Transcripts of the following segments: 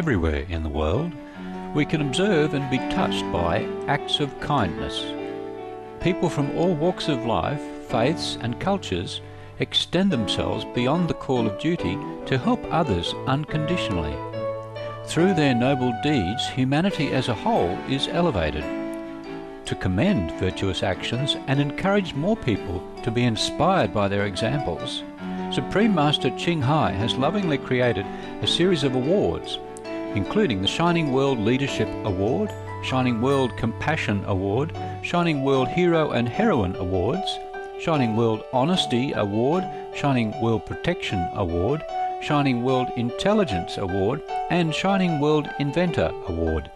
everywhere in the world, we can observe and be touched by acts of kindness. People from all walks of life, faiths and cultures extend themselves beyond the call of duty to help others unconditionally. Through their noble deeds, humanity as a whole is elevated. To commend virtuous actions and encourage more people to be inspired by their examples, Supreme Master Ching Hai has lovingly created a series of awards, including the Shining World Leadership Award, Shining World Compassion Award, Shining World Hero and Heroine Awards, Shining World Honesty Award, Shining World Protection Award, Shining World Intelligence Award, and Shining World Inventor Award,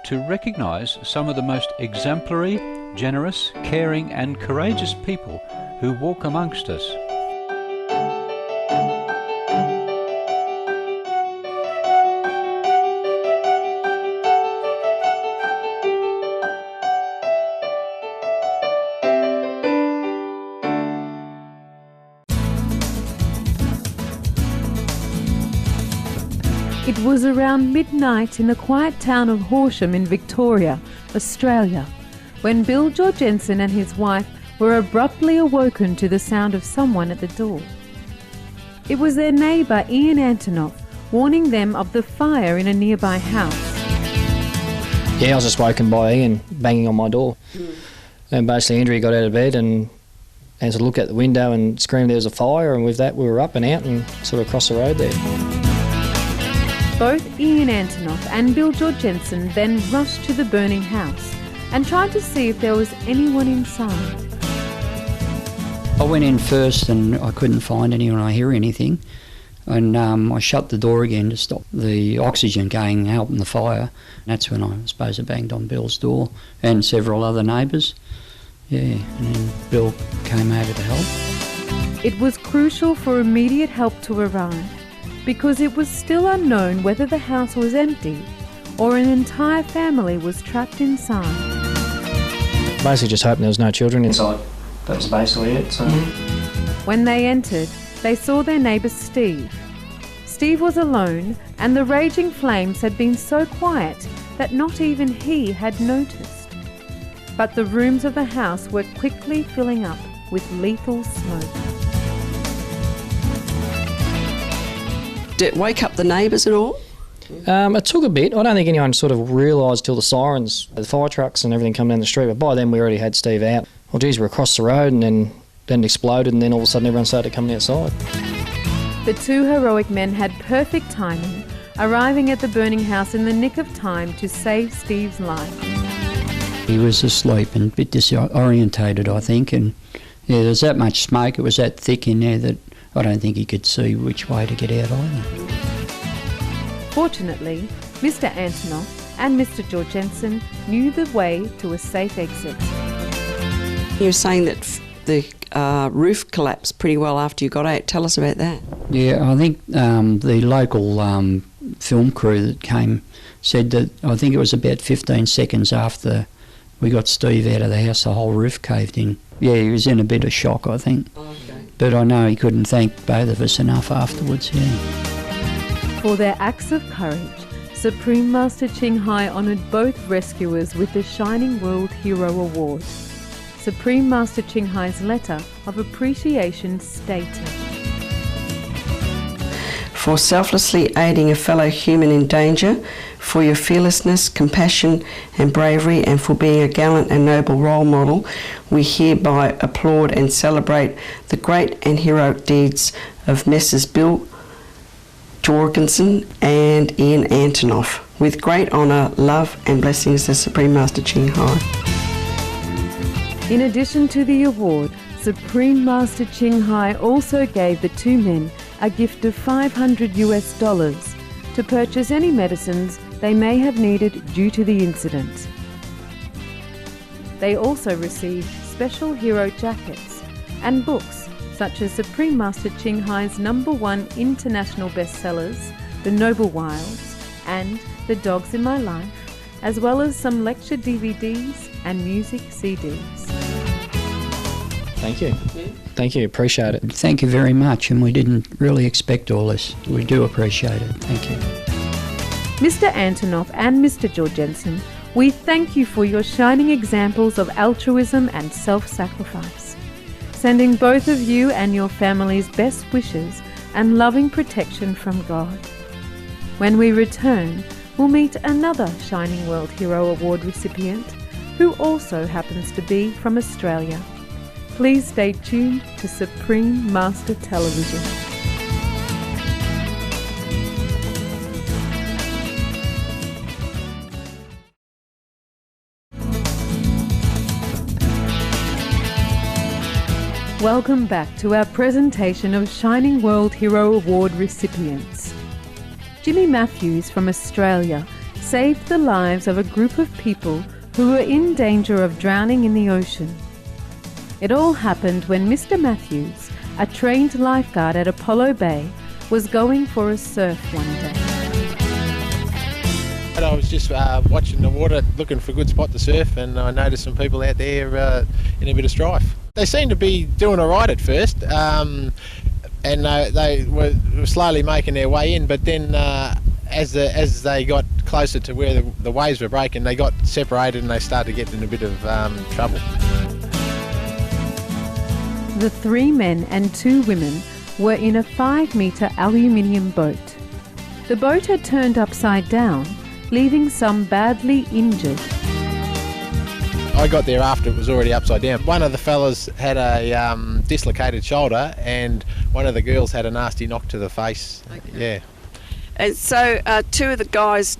to recognise some of the most exemplary, generous, caring and courageous people who walk amongst us. It was around midnight in the quiet town of Horsham in Victoria, Australia, when Bill Jorgensen and his wife were abruptly awoken to the sound of someone at the door. It was their neighbour Ian Antonoff warning them of the fire in a nearby house. Yeah, I was just woken by Ian banging on my door. And basically Andrea got out of bed and to look out the window and screamed there was a fire, and with that we were up and out and sort of across the road there. Both Ian Antonoff and Bill Jorgensen then rushed to the burning house and tried to see if there was anyone inside. I went in first and I couldn't find anyone or hear anything, and I shut the door again to stop the oxygen going out in the fire. That's when I suppose I banged on Bill's door and several other neighbours. Yeah, and then Bill came over to help. It was crucial for immediate help to arrive, because it was still unknown whether the house was empty or an entire family was trapped inside. Basically just hoping there was no children inside. That was basically it. So. When they entered, they saw their neighbour Steve. Steve was alone, and the raging flames had been so quiet that not even he had noticed. But the rooms of the house were quickly filling up with lethal smoke. Did it wake up the neighbours at all? It took a bit. I don't think anyone sort of realised till the sirens, the fire trucks and everything come down the street, but by then we already had Steve out. Well, geez, we're across the road and then it exploded, and then all of a sudden everyone started coming outside. The two heroic men had perfect timing, arriving at the burning house in the nick of time to save Steve's life. He was asleep and a bit disorientated, I think, and yeah, there's that much smoke, it was that thick in there that I don't think he could see which way to get out either. Fortunately, Mr. Antonoff and Mr. Jorgensen knew the way to a safe exit. You were saying that the roof collapsed pretty well after you got out. Tell us about that. Yeah, I think the local film crew that came said that I think it was about 15 seconds after we got Steve out of the house, the whole roof caved in. Yeah, he was in a bit of shock, I think. Okay. But I know he couldn't thank both of us enough afterwards, yeah. For their acts of courage, Supreme Master Ching Hai honoured both rescuers with the Shining World Hero Award. Supreme Master Ching Hai's letter of appreciation stated, for selflessly aiding a fellow human in danger, for your fearlessness, compassion and bravery, and for being a gallant and noble role model, we hereby applaud and celebrate the great and heroic deeds of Messrs. Bill Jorgensen and Ian Antonoff. With great honour, love and blessings, the Supreme Master Ching Hai. In addition to the award, Supreme Master Ching Hai also gave the two men a gift of $500 to purchase any medicines they may have needed due to the incident. They also received special hero jackets and books such as Supreme Master Ching Hai's #1 international bestsellers, The Noble Wilds and The Dogs in My Life, as well as some lecture DVDs and music CDs. Thank you. Thank you, appreciate it. Thank you very much, and we didn't really expect all this. We do appreciate it. Thank you. Mr. Antonoff and Mr. Jorgensen, we thank you for your shining examples of altruism and self-sacrifice. Sending both of you and your families best wishes and loving protection from God. When we return, we'll meet another Shining World Hero Award recipient who also happens to be from Australia. Please stay tuned to Supreme Master Television. Welcome back to our presentation of Shining World Hero Award recipients. Jimmy Matthews from Australia saved the lives of a group of people who were in danger of drowning in the ocean. It all happened when Mr. Matthews, a trained lifeguard at Apollo Bay, was going for a surf one day. I was just watching the water, looking for a good spot to surf, and I noticed some people out there in a bit of strife. They seemed to be doing all right at first, and they were slowly making their way in, but then as they got closer to where the waves were breaking, they got separated and they started to get in a bit of trouble. The 3 men and 2 women were in a 5-metre aluminium boat. The boat had turned upside down, leaving some badly injured. I got there after it was already upside down. One of the fellas had a dislocated shoulder, and one of the girls had a nasty knock to the face. Okay. Yeah. And so 2 of the guys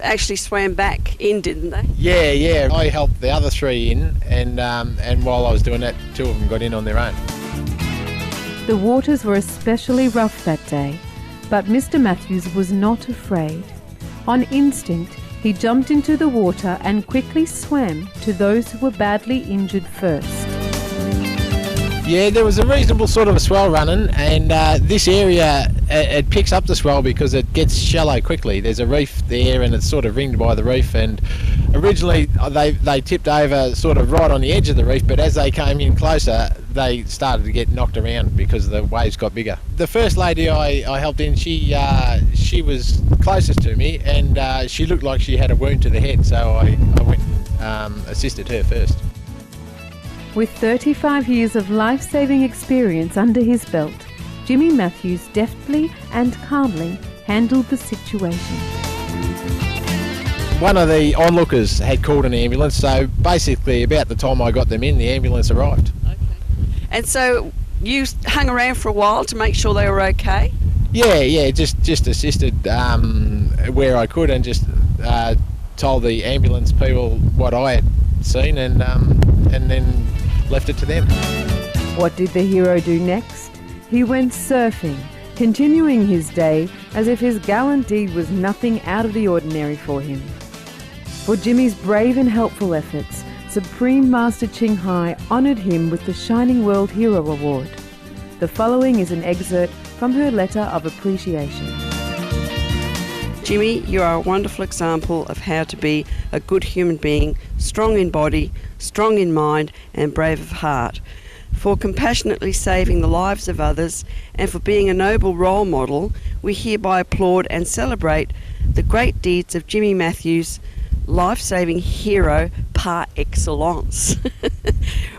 actually swam back in, didn't they? Yeah. I helped the other 3 in, and while I was doing that, 2 of them got in on their own. The waters were especially rough that day, but Mr. Matthews was not afraid. On instinct, he jumped into the water and quickly swam to those who were badly injured first. Yeah, there was a reasonable sort of a swell running, and this area, it picks up the swell because it gets shallow quickly. There's a reef there and it's sort of ringed by the reef, and originally they tipped over sort of right on the edge of the reef, but as they came in closer, they started to get knocked around because the waves got bigger. The first lady I helped in, she was closest to me, and she looked like she had a wound to the head, so I went and assisted her first. With 35 years of life-saving experience under his belt, Jimmy Matthews deftly and calmly handled the situation. One of the onlookers had called an ambulance, so basically about the time I got them in, the ambulance arrived. Okay. And so you hung around for a while to make sure they were okay? Yeah, just assisted where I could, and just told the ambulance people what I had seen, and then left it to them. What did the hero do next? He went surfing, continuing his day as if his gallant deed was nothing out of the ordinary for him. For Jimmy's brave and helpful efforts, Supreme Master Ching Hai honoured him with the Shining World Hero Award. The following is an excerpt from her letter of appreciation. Jimmy, you are a wonderful example of how to be a good human being, strong in body, strong in mind, and brave of heart. For compassionately saving the lives of others and for being a noble role model, we hereby applaud and celebrate the great deeds of Jimmy Matthews, life-saving hero par excellence.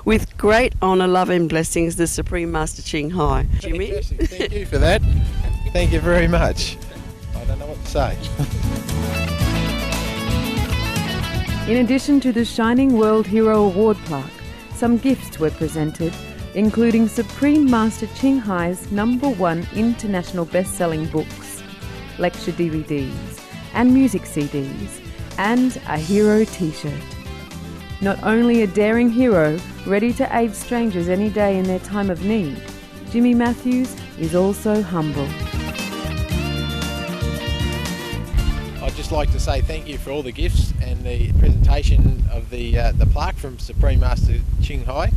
With great honour, love and blessings, the Supreme Master Ching Hai. Jimmy? Fantastic. Thank you for that. Thank you very much. I don't know what to say. In addition to the Shining World Hero Award plaque, some gifts were presented, including Supreme Master Ching Hai's #1 international best-selling books, lecture DVDs, and music CDs, and a hero t-shirt. Not only a daring hero, ready to aid strangers any day in their time of need, Jimmy Matthews is also humble. I'd just like to say thank you for all the gifts and the presentation of the plaque from Supreme Master Ching Hai.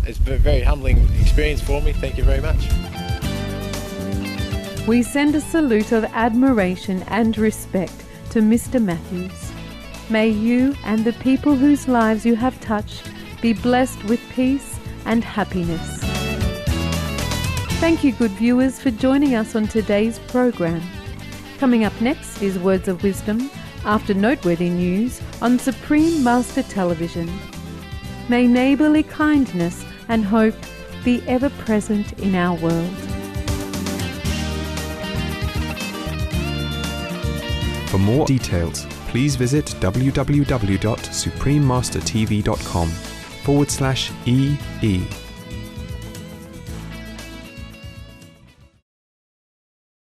It's been a very humbling experience for me. Thank you very much. We send a salute of admiration and respect to Mr. Matthews. May you and the people whose lives you have touched be blessed with peace and happiness. Thank you, good viewers, for joining us on today's program. Coming up next is Words of Wisdom after noteworthy news on Supreme Master Television. May neighbourly kindness and hope be ever present in our world. For more details, please visit www.suprememastertv.com/EE.